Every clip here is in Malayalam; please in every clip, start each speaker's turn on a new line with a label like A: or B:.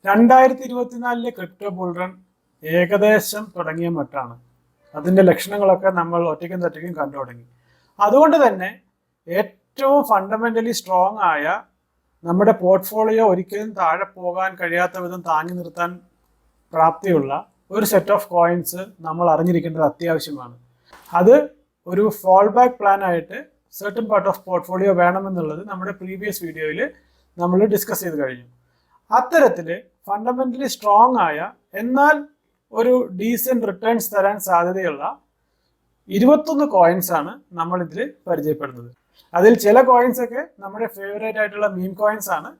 A: 2024 ക്രിപ്റ്റോ ബുൾറൺ ഏകദേശം തുടങ്ങിയ മട്ടാണ്. അതിൻ്റെ ലക്ഷണങ്ങളൊക്കെ നമ്മൾ ഒറ്റയ്ക്കും തെറ്റയ്ക്കും കണ്ടു തുടങ്ങി. അതുകൊണ്ട് തന്നെ ഏറ്റവും ഫണ്ടമെന്റലി സ്ട്രോങ് ആയ നമ്മുടെ പോർട്ട്ഫോളിയോ ഒരിക്കലും താഴെ പോകാൻ കഴിയാത്ത വിധം താങ്ങി നിർത്താൻ പ്രാപ്തിയുള്ള ഒരു സെറ്റ് ഓഫ് കോയിൻസ് നമ്മൾ അറിഞ്ഞിരിക്കേണ്ടത് അത്യാവശ്യമാണ്. അത് ഒരു ഫോൾ ബാക്ക് പ്ലാൻ ആയിട്ട് സെർട്ടൻ പാർട്ട് ഓഫ് പോർട്ട്ഫോളിയോ വേണമെന്നുള്ളത് നമ്മുടെ പ്രീവിയസ് വീഡിയോയിൽ നമ്മൾ ഡിസ്കസ് ചെയ്ത് കഴിഞ്ഞു. അത്തരത്തിൽ ഫണ്ടമെന്റലി സ്ട്രോങ് ആയ എന്നാൽ ഒരു ഡീസൻറ്റ് റിട്ടേൺസ് തരാൻ സാധ്യതയുള്ള 21 കോയിൻസ് ആണ് നമ്മൾ ഇതിൽ പരിചയപ്പെടുന്നത്. അതിൽ ചില കോയിൻസ് ഒക്കെ നമ്മുടെ ഫേവറേറ്റ് ആയിട്ടുള്ള മീം കോയിൻസ് ആണ്.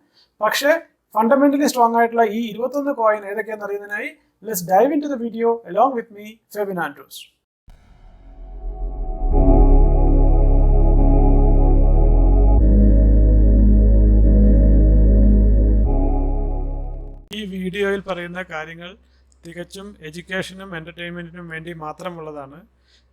A: പക്ഷേ ഫണ്ടമെന്റലി സ്ട്രോങ് ആയിട്ടുള്ള ഈ 21 കോയിൻ ഏതൊക്കെയാണെന്ന് അറിയുന്നതിനായി let's dive in to the video along with me Febin Andrews. ഈ വീഡിയോയിൽ പറയുന്ന കാര്യങ്ങൾ തികച്ചും എഡ്യൂക്കേഷനും എൻ്റർടൈൻമെൻറ്റിനും വേണ്ടി മാത്രമുള്ളതാണ്.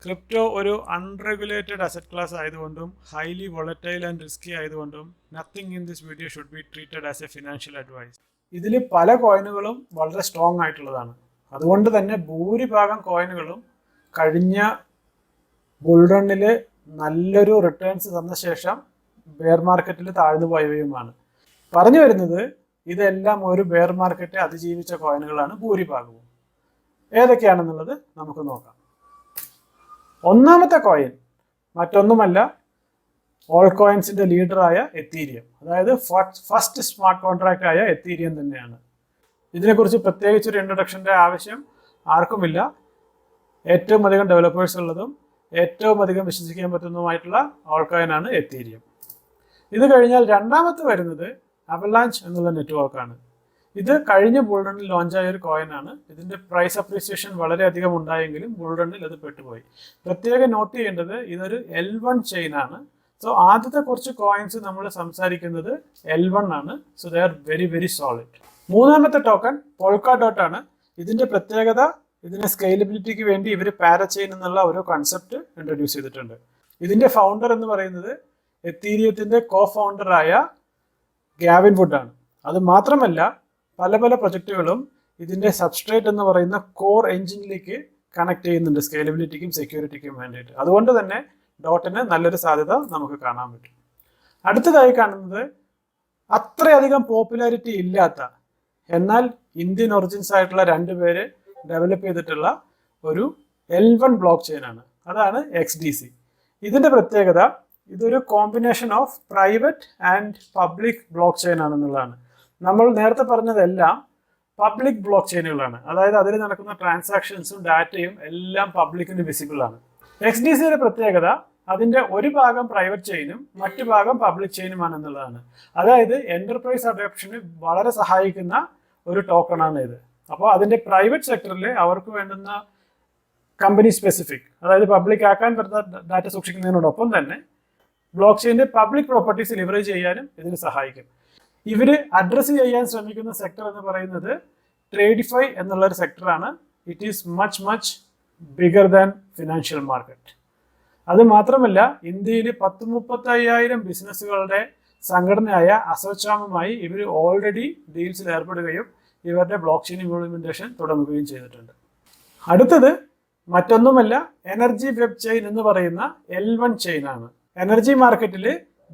A: ക്രിപ്റ്റോ ഒരു അൺറെഗുലേറ്റഡ് അസറ്റ് ക്ലാസ് ആയതുകൊണ്ടും ഹൈലി വോളറ്റൈൽ ആൻഡ് റിസ്കി ആയതുകൊണ്ടും nothing in this video should be treated as a financial advice. ഇതിൽ പല കോയിനുകളും വളരെ സ്ട്രോങ് ആയിട്ടുള്ളതാണ്. അതുകൊണ്ട് തന്നെ ഭൂരിഭാഗം കോയിനുകളും കഴിഞ്ഞ ബുൾറണ്ണിൽ നല്ലൊരു റിട്ടേൺസ് തന്ന ശേഷം ബെയർ മാർക്കറ്റിൽ താഴ്ന്നു പോയവയുമാണ്. പറഞ്ഞു വരുന്നത് ഇതെല്ലാം ഒരു ബെയർ മാർക്കറ്റ് അതിജീവിച്ച കോയിനുകളാണ് ഭൂരിഭാഗവും. ഏതൊക്കെയാണെന്നുള്ളത് നമുക്ക് നോക്കാം. ഒന്നാമത്തെ കോയിൻ മറ്റൊന്നുമല്ല, ഓൾ കോയിൻസിന്റെ ലീഡറായ എത്തീരിയം, അതായത് ഫസ്റ്റ് സ്മാർട്ട് കോൺട്രാക്റ്റ് ആയ എത്തീരിയം തന്നെയാണ്. ഇതിനെക്കുറിച്ച് പ്രത്യേകിച്ചൊരു ഇൻട്രൊഡക്ഷൻ്റെ ആവശ്യം ആർക്കുമില്ല. ഏറ്റവും അധികം ഡെവലപ്പേഴ്സ് ഉള്ളതും ഏറ്റവും അധികം വിശ്വസിക്കാൻ പറ്റുന്നതുമായിട്ടുള്ള ഓൾ കോയിനാണ് എത്തീരിയം. ഇത് കഴിഞ്ഞാൽ രണ്ടാമത്തെ വരുന്നത് അവലാഞ്ച് എന്നുള്ള നെറ്റ്വർക്കാണ്. ഇത് കഴിഞ്ഞ ബുൾറണ്ണിൽ ലോഞ്ചായ ഒരു കോയിനാണ്. ഇതിൻ്റെ പ്രൈസ് അപ്രീസിയേഷൻ വളരെയധികം ഉണ്ടായെങ്കിലും ബുൾറണ്ണിൽ അത് പെട്ടുപോയി. പ്രത്യേകം നോട്ട് ചെയ്യേണ്ടത് ഇതൊരു L1 ചെയിൻ ആണ്. സോ ആദ്യത്തെ കുറച്ച് കോയിൻസ് നമ്മൾ സംസാരിക്കുന്നത് L1 ആണ്. So they are very very solid. മൂന്നാമത്തെ ടോക്കൺ പോൾക്ക ഡോട്ട് ആണ്. ഇതിൻ്റെ പ്രത്യേകത, ഇതിൻ്റെ സ്കെയിലബിലിറ്റിക്ക് വേണ്ടി ഇവർ പാരചെയിൻ എന്നുള്ള ഒരു കൺസെപ്റ്റ് ഇൻട്രൊഡ്യൂസ് ചെയ്തിട്ടുണ്ട്. ഇതിൻ്റെ ഫൗണ്ടർ എന്ന് പറയുന്നത് എത്തീരിയത്തിൻ്റെ കോ ഫൗണ്ടറായ ഗ്യാവിൻ വുഡ് ആണ്. അത് മാത്രമല്ല പല പല പ്രൊജക്റ്റുകളും ഇതിൻ്റെ സബ്സ്ട്രേറ്റ് എന്ന് പറയുന്ന കോർ എഞ്ചിനിലേക്ക് കണക്ട് ചെയ്യുന്നുണ്ട് സ്കെയിലബിലിറ്റിക്കും സെക്യൂരിറ്റിക്കും വേണ്ടിയിട്ട്. അതുകൊണ്ട് തന്നെ ഡോട്ടിന് നല്ലൊരു സാധ്യത നമുക്ക് കാണാൻ പറ്റും. അടുത്തതായി കാണുന്നത് അത്രയധികം പോപ്പുലാരിറ്റി ഇല്ലാത്ത എന്നാൽ ഇന്ത്യൻ ഒറിജിൻസ് ആയിട്ടുള്ള 2 പേര് ഡെവലപ്പ് ചെയ്തിട്ടുള്ള ഒരു L1 ബ്ലോക്ക് ചെയിൻ ആണ്. അതാണ് XDC. ഇതിൻ്റെ പ്രത്യേകത ഇതൊരു combination of private and public blockchain ആണെന്നുള്ളതാണ്. നമ്മൾ നേരത്തെ പറഞ്ഞതെല്ലാം പബ്ലിക് ബ്ലോക്ക് ചെയിനുകളാണ്. അതായത് അതിൽ നടക്കുന്ന ട്രാൻസാക്ഷൻസും ഡാറ്റയും എല്ലാം പബ്ലിക്കിന് വിസിബിൾ ആണ്. XDCയുടെ പ്രത്യേകത അതിൻ്റെ ഒരു ഭാഗം പ്രൈവറ്റ് ചെയിനും മറ്റു ഭാഗം പബ്ലിക് ചെയിനുമാണെന്നുള്ളതാണ്. അതായത് എന്റർപ്രൈസ് അഡോപ്ഷന് വളരെ സഹായിക്കുന്ന ഒരു ടോക്കണാണ് ഇത്. അപ്പോൾ അതിൻ്റെ പ്രൈവറ്റ് സെക്ടറിൽ അവർക്ക് വേണ്ടുന്ന കമ്പനി സ്പെസിഫിക്, അതായത് പബ്ലിക് ആക്കാൻ പറ്റുന്ന ഡാറ്റ സൂക്ഷിക്കുന്നതിനോടൊപ്പം തന്നെ ബ്ലോക്ക് ചെയിൻ്റെ പബ്ലിക് പ്രോപ്പർട്ടീസ് ലിവറേജ് ചെയ്യാനും ഇതിന് സഹായിക്കും. ഇവർ അഡ്രസ്സ് ചെയ്യാൻ ശ്രമിക്കുന്ന സെക്ടർ എന്ന് പറയുന്നത് ട്രേഡിഫൈ എന്നുള്ളൊരു സെക്ടറാണ്. It is much bigger than financial market. അത് മാത്രമല്ല ഇന്ത്യയിൽ 10-35,000 ബിസിനസ്സുകളുടെ സംഘടനയായ അസോചാമുമായി ഇവർ ഓൾറെഡി ഡീൽസിൽ ഏർപ്പെടുകയും ഇവരുടെ ബ്ലോക്ക് ചെയിൻ ഇംപ്ലിമെന്റേഷൻ തുടങ്ങുകയും ചെയ്തിട്ടുണ്ട്. അടുത്തത് മറ്റൊന്നുമല്ല, എനർജി വെബ് ചെയിൻ എന്ന് പറയുന്ന L1 ചെയിൻ ആണ്. എനർജി മാർക്കറ്റിൽ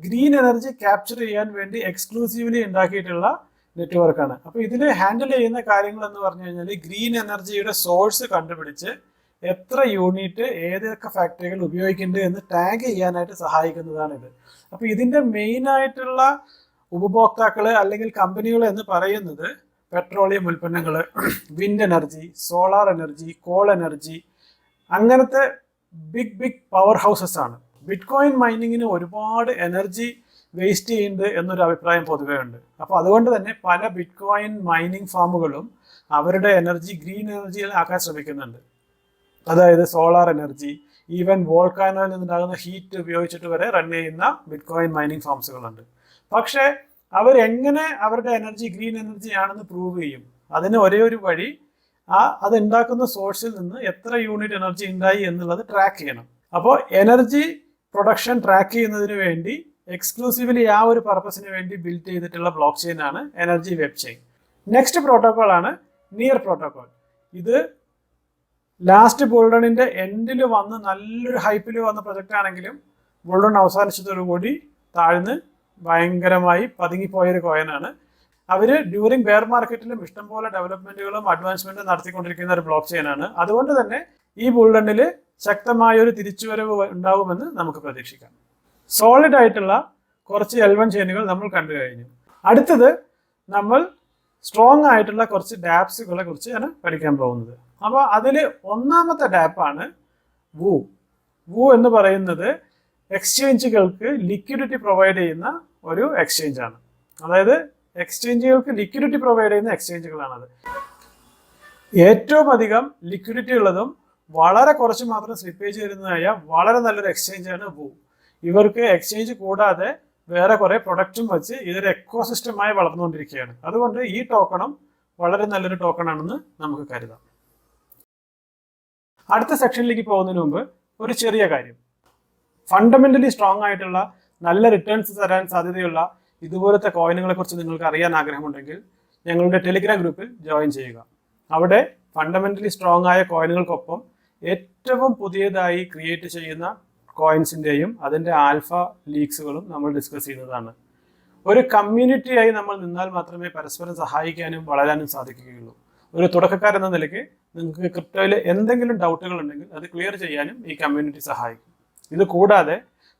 A: ഗ്രീൻ എനർജി ക്യാപ്ചർ ചെയ്യാൻ വേണ്ടി എക്സ്ക്ലൂസീവ്ലി ഉണ്ടാക്കിയിട്ടുള്ള നെറ്റ്വർക്കാണ്. അപ്പോൾ ഇതിൽ ഹാൻഡിൽ ചെയ്യുന്ന കാര്യങ്ങൾ എന്ന് പറഞ്ഞു കഴിഞ്ഞാൽ ഗ്രീൻ എനർജിയുടെ സോഴ്സ് കണ്ടുപിടിച്ച് എത്ര യൂണിറ്റ് ഏതൊക്കെ ഫാക്ടറികൾ ഉപയോഗിക്കുന്നുണ്ട് എന്ന് ടാഗ് ചെയ്യാനായിട്ട് സഹായിക്കുന്നതാണിത്. അപ്പോൾ ഇതിൻ്റെ മെയിനായിട്ടുള്ള ഉപഭോക്താക്കൾ അല്ലെങ്കിൽ കമ്പനികൾ എന്ന് പറയുന്നത് പെട്രോളിയം ഉൽപ്പന്നങ്ങൾ, wind energy, solar energy, call energy, അങ്ങനത്തെ ബിഗ് പവർ ഹൗസസ് ആണ്. ബിറ്റ്കോയിൻ മൈനിങ്ങിന് ഒരുപാട് എനർജി വേസ്റ്റ് ചെയ്യുന്നുണ്ട് എന്നൊരു അഭിപ്രായം പൊതുവേ ഉണ്ട്. അപ്പോൾ അതുകൊണ്ട് തന്നെ പല ബിറ്റ്കോയിൻ മൈനിങ് ഫാമുകളും അവരുടെ എനർജി ഗ്രീൻ എനർജിയിൽ ആക്കാൻ ശ്രമിക്കുന്നുണ്ട്. അതായത് സോളാർ എനർജി, ഈവൻ വോൾക്കാനോയിൽ നിന്നുണ്ടാകുന്ന ഹീറ്റ് ഉപയോഗിച്ചിട്ട് വരെ റൺ ചെയ്യുന്ന ബിറ്റ്കോയിൻ മൈനിങ് ഫാംസുകളുണ്ട്. പക്ഷേ അവരെങ്ങനെ അവരുടെ എനർജി ഗ്രീൻ എനർജി ആണെന്ന് പ്രൂവ് ചെയ്യും? അതിന് ഒരേ ഒരു വഴി അത് ഉണ്ടാക്കുന്ന സോഴ്സിൽ നിന്ന് എത്ര യൂണിറ്റ് എനർജി ഉണ്ടായി എന്നുള്ളത് ട്രാക്ക് ചെയ്യണം. അപ്പോൾ എനർജി പ്രൊഡക്ഷൻ ട്രാക്ക് ചെയ്യുന്നതിന് വേണ്ടി എക്സ്ക്ലൂസീവ്ലി ആ ഒരു പർപ്പസിന് വേണ്ടി ബിൽഡ് ചെയ്തിട്ടുള്ള ബ്ലോക്ക് ചെയിൻ ആണ് energy web chain. Next protocol ആണ് നിയർ പ്രോട്ടോകോൾ. ഇത് ലാസ്റ്റ് ബുൾറണിന്റെ എൻഡിൽ വന്ന് നല്ലൊരു ഹൈപ്പിൽ വന്ന പ്രൊജക്റ്റ് ആണെങ്കിലും ബുൾറൺ അവസാനിച്ചതോടുകൂടി താഴ്ന്ന് ഭയങ്കരമായി പതുങ്ങിപ്പോയൊരു കോയിനാണ്. അവർ ഡ്യൂറിങ് ബെയർ മാർക്കറ്റിലും ഇഷ്ടംപോലെ ഡെവലപ്മെന്റുകളും അഡ്വാൻസ്മെന്റും നടത്തിക്കൊണ്ടിരിക്കുന്ന ഒരു ബ്ലോക്ക് ചെയിൻ ആണ്. അതുകൊണ്ട് തന്നെ ഈ ബുൾറണിൽ ശക്തമായൊരു തിരിച്ചുവരവ് ഉണ്ടാവുമെന്ന് നമുക്ക് പ്രതീക്ഷിക്കാം. സോളിഡ് ആയിട്ടുള്ള കുറച്ച് L1 ചെയിനുകൾ നമ്മൾ കണ്ടു കഴിഞ്ഞു. അടുത്തത് നമ്മൾ സ്ട്രോങ് ആയിട്ടുള്ള കുറച്ച് ഡാപ്സുകളെ കുറിച്ചാണ് പഠിക്കാൻ പോകുന്നത്. അപ്പോൾ അതിൽ ഒന്നാമത്തെ ഡാപ്പാണ് വൂ. വൂ എന്ന് പറയുന്നത് എക്സ്ചേഞ്ചുകൾക്ക് ലിക്വിഡിറ്റി പ്രൊവൈഡ് ചെയ്യുന്ന ഒരു എക്സ്ചേഞ്ച് ആണ്. അതായത് എക്സ്ചേഞ്ചുകൾക്ക് ലിക്വിഡിറ്റി പ്രൊവൈഡ് ചെയ്യുന്ന എക്സ്ചേഞ്ചുകളാണത്. ഏറ്റവും അധികം ലിക്വിഡിറ്റി ഉള്ളതും വളരെ കുറച്ച് മാത്രം സ്ലിപ്പേജ് വരുന്നതായ വളരെ നല്ലൊരു എക്സ്ചേഞ്ചാണ് വൂ. ഇവർക്ക് എക്സ്ചേഞ്ച് കൂടാതെ വേറെ കുറെ പ്രൊഡക്റ്റും വെച്ച് ഇതൊരു എക്കോസിസ്റ്റമായി വളർന്നുകൊണ്ടിരിക്കുകയാണ്. അതുകൊണ്ട് ഈ ടോക്കണും വളരെ നല്ലൊരു ടോക്കൺ ആണെന്ന് നമുക്ക് കരുതാം. അടുത്ത സെക്ഷനിലേക്ക് പോകുന്നതിന് മുമ്പ് ഒരു ചെറിയ കാര്യം. ഫണ്ടമെന്റലി സ്ട്രോങ് ആയിട്ടുള്ള നല്ല റിട്ടേൺസ് തരാൻ സാധ്യതയുള്ള ഇതുപോലത്തെ കോയിനുകളെ കുറിച്ച് നിങ്ങൾക്ക് അറിയാൻ ആഗ്രഹമുണ്ടെങ്കിൽ ഞങ്ങളുടെ ടെലിഗ്രാം ഗ്രൂപ്പിൽ ജോയിൻ ചെയ്യുക. അവിടെ ഫണ്ടമെന്റലി സ്ട്രോങ് ആയ കോയിനുകൾക്കൊപ്പം ഏറ്റവും പുതിയതായി ക്രിയേറ്റ് ചെയ്യുന്ന കോയിൻസിൻ്റെയും അതിൻ്റെ ആൽഫ ലീക്സുകളും നമ്മൾ ഡിസ്കസ് ചെയ്യുന്നതാണ്. ഒരു കമ്മ്യൂണിറ്റിയായി നമ്മൾ നിന്നാൽ മാത്രമേ പരസ്പരം സഹായിക്കാനും വളരാനും സാധിക്കുകയുള്ളൂ. ഒരു തുടക്കക്കാരെന്ന നിലയ്ക്ക് നിങ്ങൾക്ക് ക്രിപ്റ്റോയിൽ എന്തെങ്കിലും ഡൗട്ടുകൾ ഉണ്ടെങ്കിൽ അത് ക്ലിയർ ചെയ്യാനും ഈ കമ്മ്യൂണിറ്റി സഹായിക്കും. ഇത് കൂടാതെ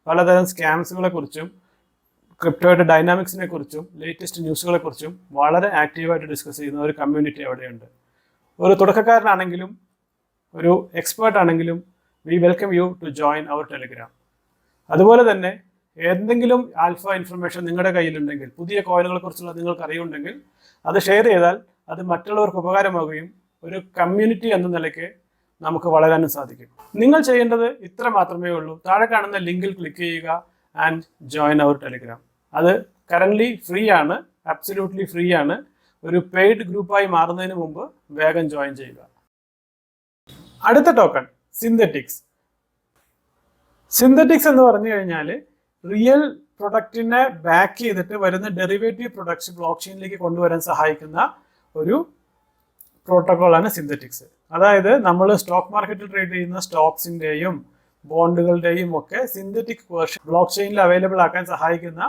A: പലതരം സ്കാംസുകളെ കുറിച്ചും ക്രിപ്റ്റോയുടെ ഡൈനാമിക്സിനെ കുറിച്ചും ലേറ്റസ്റ്റ് ന്യൂസുകളെ കുറിച്ചും വളരെ ആക്റ്റീവായിട്ട് ഡിസ്കസ് ചെയ്യുന്ന ഒരു കമ്മ്യൂണിറ്റി അവിടെയുണ്ട്. ഒരു തുടക്കക്കാരനാണെങ്കിലും ഒരു എക്സ്പേർട്ട് ആണെങ്കിലും we welcome you to join our Telegram. അതുപോലെ തന്നെ എന്തെങ്കിലും ആൽഫ ഇൻഫർമേഷൻ നിങ്ങളുടെ കയ്യിലുണ്ടെങ്കിൽ, പുതിയ കോയിനുകളെ കുറിച്ചുള്ള നിങ്ങൾക്ക് അറിയുണ്ടെങ്കിൽ അത് ഷെയർ ചെയ്താൽ അത് മറ്റുള്ളവർക്ക് ഉപകാരമാവുകയും ഒരു കമ്മ്യൂണിറ്റി എന്ന നിലയ്ക്ക് നമുക്ക് വളരാനും സാധിക്കും. നിങ്ങൾ ചെയ്യേണ്ടത് ഇത്ര മാത്രമേ ഉള്ളൂ. താഴെ കാണുന്ന ലിങ്കിൽ ക്ലിക്ക് ചെയ്യുക ആൻഡ് ജോയിൻ അവർ ടെലിഗ്രാം. അത് കറൻ്റ്ലി ഫ്രീ ആണ്, അബ്സല്യൂട്ട്ലി ഫ്രീ ആണ്. ഒരു പെയ്ഡ് ഗ്രൂപ്പായി മാറുന്നതിന് മുമ്പ് വേഗം ജോയിൻ ചെയ്യുക. അടുത്ത ടോക്കൺ സിന്തറ്റിക്സ്. സിന്തറ്റിക്സ് എന്ന് പറഞ്ഞു കഴിഞ്ഞാൽ റിയൽ പ്രൊഡക്റ്റിനെ ബാക്ക് ചെയ്തിട്ട് വരുന്ന ഡെറിവേറ്റീവ് പ്രൊഡക്ട്സ് ബ്ലോക്ക് ചെയിനിലേക്ക് കൊണ്ടുവരാൻ സഹായിക്കുന്ന ഒരു പ്രോട്ടോക്കോളാണ് സിന്തറ്റിക്സ്. അതായത് നമ്മൾ സ്റ്റോക്ക് മാർക്കറ്റിൽ ട്രേഡ് ചെയ്യുന്ന സ്റ്റോക്സിൻ്റെയും ബോണ്ടുകളുടെയും ഒക്കെ സിന്തറ്റിക് വേർഷൻ ബ്ലോക്ക് ചെയിനിൽ അവൈലബിൾ ആക്കാൻ സഹായിക്കുന്ന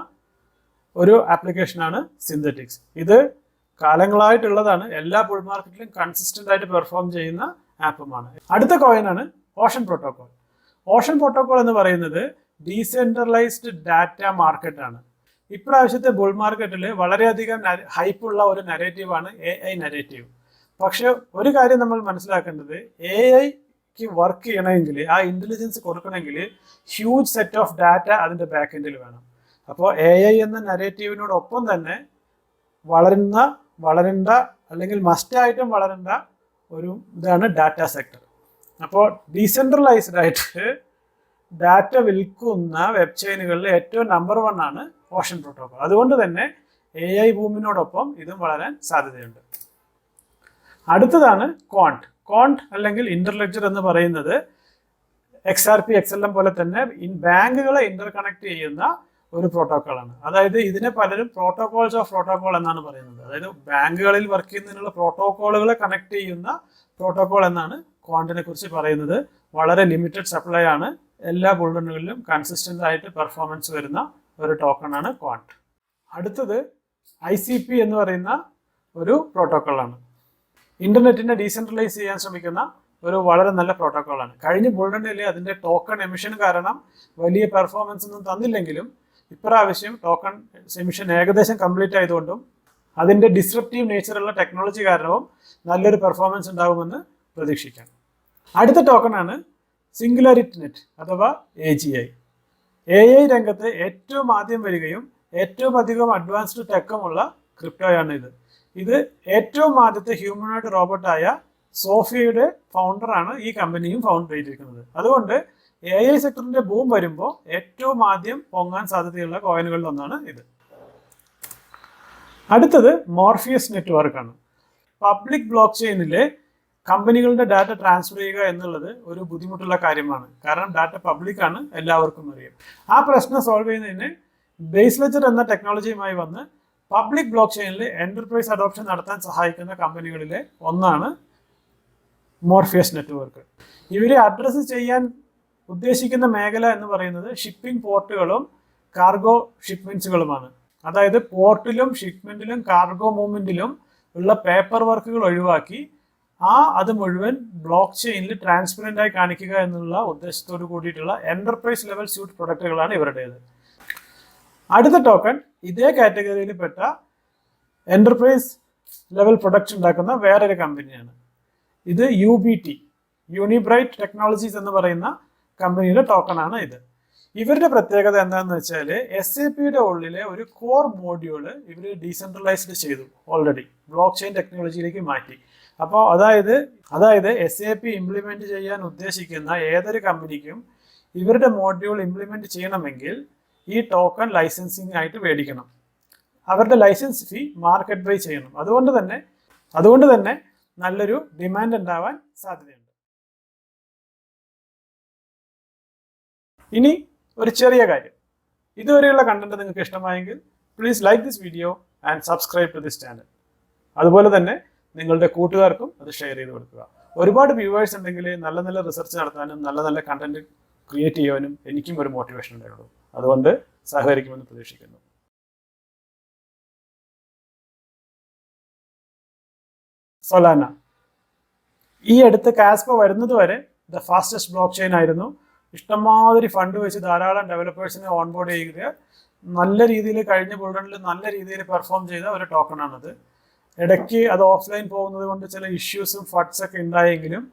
A: ഒരു ആപ്ലിക്കേഷനാണ് സിന്തറ്റിക്സ്. ഇത് കാലങ്ങളായിട്ടുള്ളതാണ്. എല്ലാ ബുൾ മാർക്കറ്റിലും കൺസിസ്റ്റന്റ് ആയിട്ട് പെർഫോം ചെയ്യുന്ന ആപ്പുമാണ്. അടുത്ത കോയിനാണ് ഓഷൻ പ്രോട്ടോകോൾ. ഓഷൻ പ്രോട്ടോകോൾ എന്ന് പറയുന്നത് ഡീസെൻട്രലൈസ്ഡ് ഡാറ്റ മാർക്കറ്റാണ്. ഇപ്രാവശ്യത്തെ ബുൾ മാർക്കറ്റിൽ വളരെയധികം ഹൈപ്പുള്ള ഒരു നരേറ്റീവാണ് AI നരേറ്റീവ്. പക്ഷെ ഒരു കാര്യം നമ്മൾ മനസ്സിലാക്കേണ്ടത്, AIക്ക് വർക്ക് ചെയ്യണമെങ്കിൽ, ആ ഇന്റലിജൻസ് കൊടുക്കണമെങ്കിൽ ഹ്യൂജ് സെറ്റ് ഓഫ് ഡാറ്റ അതിൻ്റെ ബാക്ക് എൻഡിൽ വേണം. അപ്പോൾ AI എന്ന നരേറ്റീവിനോടൊപ്പം തന്നെ വളരേണ്ട അല്ലെങ്കിൽ മസ്റ്റായിട്ടും വളരേണ്ട ഒരു ഇതാണ് ഡാറ്റ സെക്ടർ. അപ്പോൾ ഡീസെൻട്രലൈസ്ഡ് ആയിട്ട് ഡാറ്റ വിൽക്കുന്ന വെബ് ചെയിനുകളിൽ ഏറ്റവും നമ്പർ 1 ആണ് ഓഷൻ പ്രോട്ടോകോൾ. അതുകൊണ്ട് തന്നെ AI ബൂമിനോടൊപ്പം ഇതും വളരാൻ സാധ്യതയുണ്ട്. അടുത്തതാണ് ക്വാണ്ട്. ക്വാണ്ട് അല്ലെങ്കിൽ ഇന്റർലെഡ്ജർ എന്ന് പറയുന്നത് XRP XLM പോലെ തന്നെ ബാങ്കുകളെ ഇന്റർകണക്ട് ചെയ്യുന്ന ഒരു പ്രോട്ടോക്കോളാണ്. അതായത് ഇതിനെ പലരും പ്രോട്ടോകോൾസ് ഓഫ് പ്രോട്ടോകോൾ എന്നാണ് പറയുന്നത്. അതായത് ബാങ്കുകളിൽ വർക്ക് ചെയ്യുന്നതിനുള്ള പ്രോട്ടോകോളുകളെ കണക്ട് ചെയ്യുന്ന പ്രോട്ടോകോൾ എന്നാണ് ക്വാണ്ടിനെ കുറിച്ച് പറയുന്നത്. വളരെ ലിമിറ്റഡ് സപ്ലൈ ആണ്. എല്ലാ ബുൾറണ്ണുകളിലും കൺസിസ്റ്റന്റ് ആയിട്ട് പെർഫോമൻസ് വരുന്ന ഒരു ടോക്കണാണ് ക്വാണ്ട്. അടുത്തത് ICP എന്ന് പറയുന്ന ഒരു പ്രോട്ടോക്കോളാണ്. ഇന്റർനെറ്റിനെ ഡീസെൻട്രലൈസ് ചെയ്യാൻ ശ്രമിക്കുന്ന ഒരു വളരെ നല്ല പ്രോട്ടോക്കോളാണ്. കഴിഞ്ഞ ബുൾറണ്ണിൽ അതിൻ്റെ ടോക്കൺ എമിഷൻ കാരണം വലിയ പെർഫോമൻസ് ഒന്നും തന്നില്ലെങ്കിലും ഇപ്രാവശ്യം ടോക്കൺ എമിഷൻ ഏകദേശം കംപ്ലീറ്റ് ആയതുകൊണ്ടും അതിൻ്റെ ഡിസ്റപ്റ്റീവ് നേച്ചറുള്ള ടെക്നോളജി കാരണവും നല്ലൊരു പെർഫോമൻസ് ഉണ്ടാകുമെന്ന് പ്രതീക്ഷിക്കാം. അടുത്ത ടോക്കണാണ് സിംഗുലാരിറ്റി നെറ്റ് അഥവാ AGI. AI രംഗത്ത് ഏറ്റവും ആദ്യം വരികയും ഏറ്റവും അധികം അഡ്വാൻസ്ഡ് ടെക്കുമുള്ള ക്രിപ്റ്റോയാണ് ഇത്. ഇത് ഏറ്റവും ആദ്യത്തെ ഹ്യൂമനോയിഡ് റോബോട്ടായ സോഫിയയുടെ ഫൗണ്ടറാണ് ഈ കമ്പനിയും ഫൗണ്ടർ ചെയ്തിരിക്കുന്നത്. അതുകൊണ്ട് AI സെക്ടറിന്റെ ബൂം വരുമ്പോൾ ഏറ്റവും ആദ്യം പൊങ്ങാൻ സാധ്യതയുള്ള കോയിനുകളിൽ ഒന്നാണ് ഇത്. അടുത്തത് മോർഫിയസ് നെറ്റ്വർക്കാണ്. പബ്ലിക് ബ്ലോക്ക് ചെയിനിലെ കമ്പനികളുടെ ഡാറ്റ ട്രാൻസ്ഫർ ചെയ്യുക എന്നുള്ളത് ഒരു ബുദ്ധിമുട്ടുള്ള കാര്യമാണ്. കാരണം ഡാറ്റ പബ്ലിക് ആണ്, എല്ലാവർക്കും അറിയാം. ആ പ്രശ്നം സോൾവ് ചെയ്യുന്നതിന് ബേസ് ലെജർ എന്ന ടെക്നോളജിയുമായി വന്ന് പബ്ലിക് ബ്ലോക്ക് ചെയിനിൽ എന്റർപ്രൈസ് അഡോപ്ഷൻ നടത്താൻ സഹായിക്കുന്ന കമ്പനികളിലെ ഒന്നാണ് മോർഫിയസ് നെറ്റ്വർക്ക്. ഇവർ അഡ്രസ്സ് ചെയ്യാൻ ഉദ്ദേശിക്കുന്ന മേഖല എന്ന് പറയുന്നത് ഷിപ്പിംഗ് പോർട്ടുകളും കാർഗോ ഷിപ്മെന്റ്സുകളുമാണ്. അതായത് പോർട്ടിലും ഷിപ്മെന്റിലും കാർഗോ മൂവ്മെന്റിലും ഉള്ള പേപ്പർ വർക്കുകൾ ഒഴിവാക്കി അത് മുഴുവൻ ബ്ലോക്ക് ചെയിനിൽ ട്രാൻസ്പെറൻ്റ് ആയി കാണിക്കുക എന്നുള്ള ഉദ്ദേശത്തോട് കൂടിയിട്ടുള്ള എന്റർപ്രൈസ് ലെവൽ സ്യൂട്ട് പ്രൊഡക്റ്റുകളാണ് ഇവരുടേത്. അടുത്ത ടോക്കൺ ഇതേ കാറ്റഗറിയിൽ പെട്ട എന്റർപ്രൈസ് ലെവൽ പ്രൊഡക്റ്റ് ഉണ്ടാക്കുന്ന വേറൊരു കമ്പനിയാണ്. ഇത് UBT, യൂണിബ്രൈറ്റ് ടെക്നോളജീസ് എന്ന് പറയുന്ന കമ്പനിയുടെ ടോക്കണാണ് ഇത്. ഇവരുടെ പ്രത്യേകത എന്താണെന്ന് വെച്ചാൽ SAPയുടെ ഉള്ളിലെ ഒരു കോർ മോഡ്യൂള് ഇവർ ഡീസെൻട്രലൈസ്ഡ് ചെയ്തു, ഓൾറെഡി ബ്ലോക്ക് ചെയിൻ ടെക്നോളജിയിലേക്ക് മാറ്റി. അപ്പോൾ അതായത് SAP ഇംപ്ലിമെന്റ് ചെയ്യാൻ ഉദ്ദേശിക്കുന്ന ഏതൊരു കമ്പനിക്കും ഇവരുടെ മോഡ്യൂൾ ഇംപ്ലിമെന്റ് ചെയ്യണമെങ്കിൽ ഈ ടോക്കൺ ലൈസൻസിങ് ആയിട്ട് മേടിക്കണം. അവരുടെ ലൈസൻസ് ഫീ മാർക്കറ്റ് ബൈ ചെയ്യണം. അതുകൊണ്ട് തന്നെ നല്ലൊരു ഡിമാൻഡ് ഉണ്ടാവാൻ സാധ്യതയുണ്ട്. ഇനി ഒരു ചെറിയ കാര്യം, ഇതുവരെയുള്ള കണ്ടന്റ് നിങ്ങൾക്ക് ഇഷ്ടമായെങ്കിൽ please like this video and subscribe to this channel. അതുപോലെ തന്നെ നിങ്ങളുടെ കൂട്ടുകാർക്കും അത് ഷെയർ ചെയ്ത് കൊടുക്കുക. ഒരുപാട് വ്യൂവേഴ്സ് ഉണ്ടെങ്കിൽ നല്ല നല്ല റിസർച്ച് നടത്താനും നല്ല നല്ല കണ്ടന്റ് ക്രിയേറ്റ് ചെയ്യാനും എനിക്കും ഒരു മോട്ടിവേഷൻ ഉണ്ടായുള്ളൂ. അതുകൊണ്ട് സഹകരിക്കുമെന്ന് പ്രതീക്ഷിക്കുന്നു. സൊലാന ഈ അടുത്ത് കാസ്പ വരുന്നത് വരെ ദ ഫാസ്റ്റസ്റ്റ് ബ്ലോക്ക് ചെയിൻ ആയിരുന്നു. ഇഷ്ടംമാതിരി ഫണ്ട് വെച്ച് ധാരാളം ഡെവലപ്പേഴ്സിനെ ഓൺബോർഡ് ചെയ്യുക, നല്ല രീതിയിൽ കഴിഞ്ഞ ബുൾറണിൽ നല്ല രീതിയിൽ പെർഫോം ചെയ്ത ഒരു ടോക്കണാണത്. ഇടയ്ക്ക് അത് ഓഫ്ലൈൻ പോകുന്നത് കൊണ്ട് ചില ഇഷ്യൂസും ഫട്ട്സ് ഒക്കെ ഉണ്ടായെങ്കിലും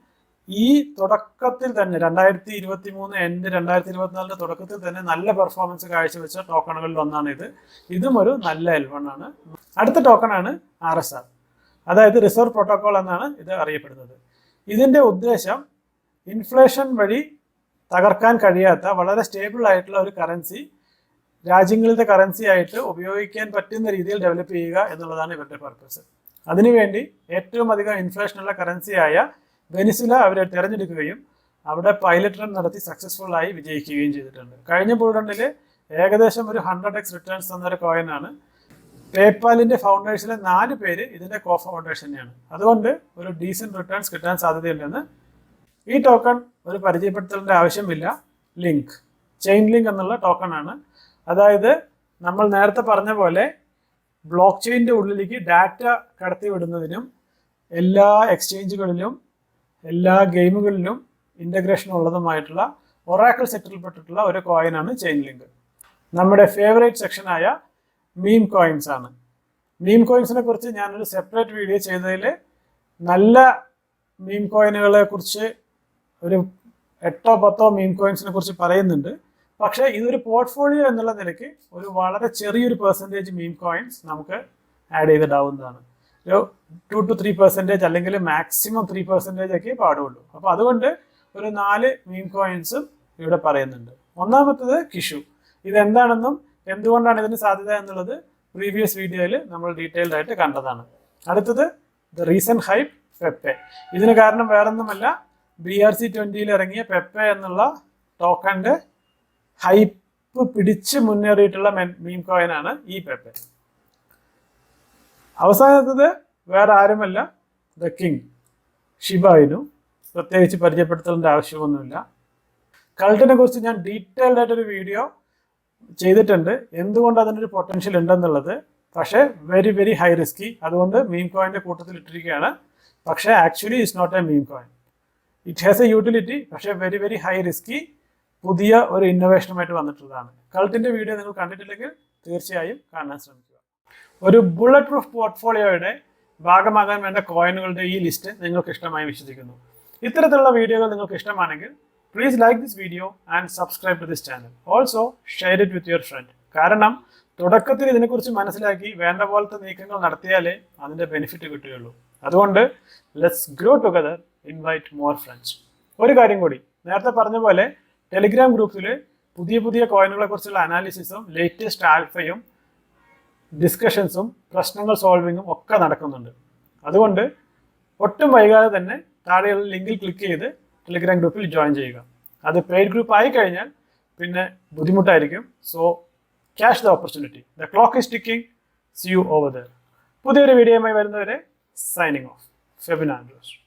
A: ഈ തുടക്കത്തിൽ തന്നെ 2023 എൻഡ് 2024 തുടക്കത്തിൽ തന്നെ നല്ല പെർഫോമൻസ് കാഴ്ചവെച്ച ടോക്കണുകളിൽ ഒന്നാണ് ഇത്. ഇതും ഒരു നല്ല L1 ആണ്. അടുത്ത ടോക്കണാണ് RSR, അതായത് റിസർവ് പ്രോട്ടോകോൾ എന്നാണ് ഇത് അറിയപ്പെടുന്നത്. ഇതിൻ്റെ ഉദ്ദേശം ഇൻഫ്ലേഷൻ വഴി തകർക്കാൻ കഴിയാത്ത വളരെ സ്റ്റേബിൾ ആയിട്ടുള്ള ഒരു കറൻസി രാജ്യങ്ങളുടെ കറൻസി ആയിട്ട് ഉപയോഗിക്കാൻ പറ്റുന്ന രീതിയിൽ ഡെവലപ്പ് ചെയ്യുക എന്നുള്ളതാണ് ഇവരുടെ പർപ്പസ്. അതിനുവേണ്ടി ഏറ്റവും അധികം ഇൻഫ്ലേഷനുള്ള കറൻസിയായ വെനിസുല അവർ തിരഞ്ഞെടുക്കുകയും അവിടെ പൈലറ്റ് റൺ നടത്തി സക്സസ്ഫുൾ ആയി വിജയിക്കുകയും ചെയ്തിട്ടുണ്ട്. കഴിഞ്ഞ ബുൾറണിൽ ഏകദേശം ഒരു 100x റിട്ടേൺസ് തന്നൊരു കോയിനാണ്. പേപ്പാലിന്റെ ഫൗണ്ടേഴ്സിലെ 4 പേര് ഇതിന്റെ കോ ഫൗണ്ടേഴ്സ് തന്നെയാണ്. അതുകൊണ്ട് ഒരു ഡീസന്റ് റിട്ടേൺസ് കിട്ടാൻ സാധ്യതയുണ്ടെന്ന്. ഈ ടോക്കൺ ഒരു പരിചയപ്പെടുത്തലിന്റെ ആവശ്യമില്ല. ലിങ്ക്, ചെയിൻ ലിങ്ക് എന്നുള്ള ടോക്കൺ ആണ്. അതായത് നമ്മൾ നേരത്തെ പറഞ്ഞ പോലെ ബ്ലോക്ക് ചെയിൻ്റെ ഉള്ളിലേക്ക് ഡാറ്റ കടത്തി വിടുന്നതിനും എല്ലാ എക്സ്ചേഞ്ചുകളിലും എല്ലാ ഗെയിമുകളിലും ഇൻ്റഗ്രേഷൻ ഉള്ളതുമായിട്ടുള്ള ഒറാക്കിൾ സെറ്റിൽപ്പെട്ടിട്ടുള്ള ഒരു കോയിനാണ് ചെയിൻ ലിങ്ക്. നമ്മുടെ ഫേവറേറ്റ് സെക്ഷനായ മീം കോയിൻസ് ആണ്. മീം കോയിൻസിനെ കുറിച്ച് ഞാനൊരു സെപ്പറേറ്റ് വീഡിയോ ചെയ്തതിൽ നല്ല മീം കോയിനുകളെ കുറിച്ച് ഒരു 8-10 മീം കോയിൻസിനെ കുറിച്ച് പറയുന്നുണ്ട്. പക്ഷേ ഇതൊരു പോർട്ട്ഫോളിയോ എന്നുള്ള നിലയ്ക്ക് ഒരു വളരെ ചെറിയൊരു പെർസെൻറ്റേജ് മീം കോയിൻസ് നമുക്ക് ആഡ് ചെയ്തിടാവുന്നതാണ്. ഒരു 2 to 3% അല്ലെങ്കിൽ മാക്സിമം 3% ഒക്കെ പാടുള്ളൂ. അപ്പോൾ അതുകൊണ്ട് ഒരു 4 മീം കോയിൻസും ഇവിടെ പറയുന്നുണ്ട്. ഒന്നാമത്തത് കിഷു. ഇതെന്താണെന്നും എന്തുകൊണ്ടാണ് ഇതിന് സാധ്യത എന്നുള്ളത് പ്രീവിയസ് വീഡിയോയിൽ നമ്മൾ ഡീറ്റെയിൽഡ് ആയിട്ട് കണ്ടതാണ്. അടുത്തത് ദ റീസെന്റ് ഹൈപ്പ് പെപ്പെ. ഇതിന് കാരണം വേറൊന്നുമല്ല, BRC20 ഇറങ്ങിയ പെപ്പെ എന്നുള്ള ടോക്കന്റെ ഹൈപ്പ് പിടിച്ച് മുന്നേറിയിട്ടുള്ള മീം കോയിനാണ് ഈ പെപ്പെ. അവസാനത്തത് വേറെ ആരുമല്ല, ദ കിങ് ഷിബ ഇനു. പ്രത്യേകിച്ച് പരിചയപ്പെടുത്തലിൻ്റെ ആവശ്യമൊന്നുമില്ല. കൾട്ടിനെ കുറിച്ച് ഞാൻ ഡീറ്റെയിൽഡ് ആയിട്ടൊരു വീഡിയോ ചെയ്തിട്ടുണ്ട്, എന്തുകൊണ്ട് അതിനൊരു പൊട്ടൻഷ്യൽ ഉണ്ടെന്നുള്ളത്. പക്ഷേ വെരി വെരി ഹൈ റിസ്കി. അതുകൊണ്ട് മീം കോയിൻ്റെ കൂട്ടത്തിൽ ഇട്ടിരിക്കുകയാണ്. പക്ഷേ actually it's not a meme coin. It has a utility, പക്ഷേ വെരി വെരി ഹൈ റിസ്കി. പുതിയ ഒരു ഇന്നോവേഷനുമായിട്ട് വന്നിട്ടുള്ളതാണ്. കൾട്ടിൻ്റെ വീഡിയോ നിങ്ങൾ കണ്ടിട്ടില്ലെങ്കിൽ തീർച്ചയായും കാണാൻ ശ്രമിക്കുക. ഒരു ബുള്ളറ്റ് പ്രൂഫ് പോർട്ട്ഫോളിയോയുടെ ഭാഗമാകാൻ വേണ്ട കോയിനുകളുടെ ഈ ലിസ്റ്റ് നിങ്ങൾക്ക് ഇഷ്ടമായി വിശ്വസിക്കുന്നു. ഇത്തരത്തിലുള്ള വീഡിയോകൾ നിങ്ങൾക്ക് ഇഷ്ടമാണെങ്കിൽ please like this video and subscribe to this channel. Also share it with your friend. കാരണം തുടക്കത്തിൽ ഇതിനെക്കുറിച്ച് മനസ്സിലാക്കി വേണ്ട പോലത്തെ നീക്കങ്ങൾ നടത്തിയാലേ അതിൻ്റെ ബെനിഫിറ്റ് കിട്ടുകയുള്ളൂ. അതുകൊണ്ട് let's grow together, invite more friends. ഒരു കാര്യം കൂടി, നേരത്തെ പറഞ്ഞ പോലെ ടെലിഗ്രാം ഗ്രൂപ്പിൽ പുതിയ പുതിയ കോയിനുകളെ കുറിച്ചുള്ള അനാലിസിസും ലേറ്റസ്റ്റ് ആൽഫയും ഡിസ്കഷൻസും പ്രശ്നങ്ങൾ സോൾവിങ്ങും ഒക്കെ നടക്കുന്നുണ്ട്. അതുകൊണ്ട് ഒട്ടും വൈകാതെ തന്നെ താഴെയുള്ള ലിങ്കിൽ ക്ലിക്ക് ചെയ്ത് ടെലിഗ്രാം ഗ്രൂപ്പിൽ ജോയിൻ ചെയ്യുക. അത് പെയ്ഡ് ഗ്രൂപ്പ് ആയി കഴിഞ്ഞാൽ പിന്നെ ബുദ്ധിമുട്ടായിരിക്കും. So catch the opportunity. The clock is ticking. See you over there. പുതിയൊരു വീഡിയോയുമായി വരുന്നവരെ സൈനിങ് ഓഫ്. ഫെബിൻ ആൻഡ്രൂസ്.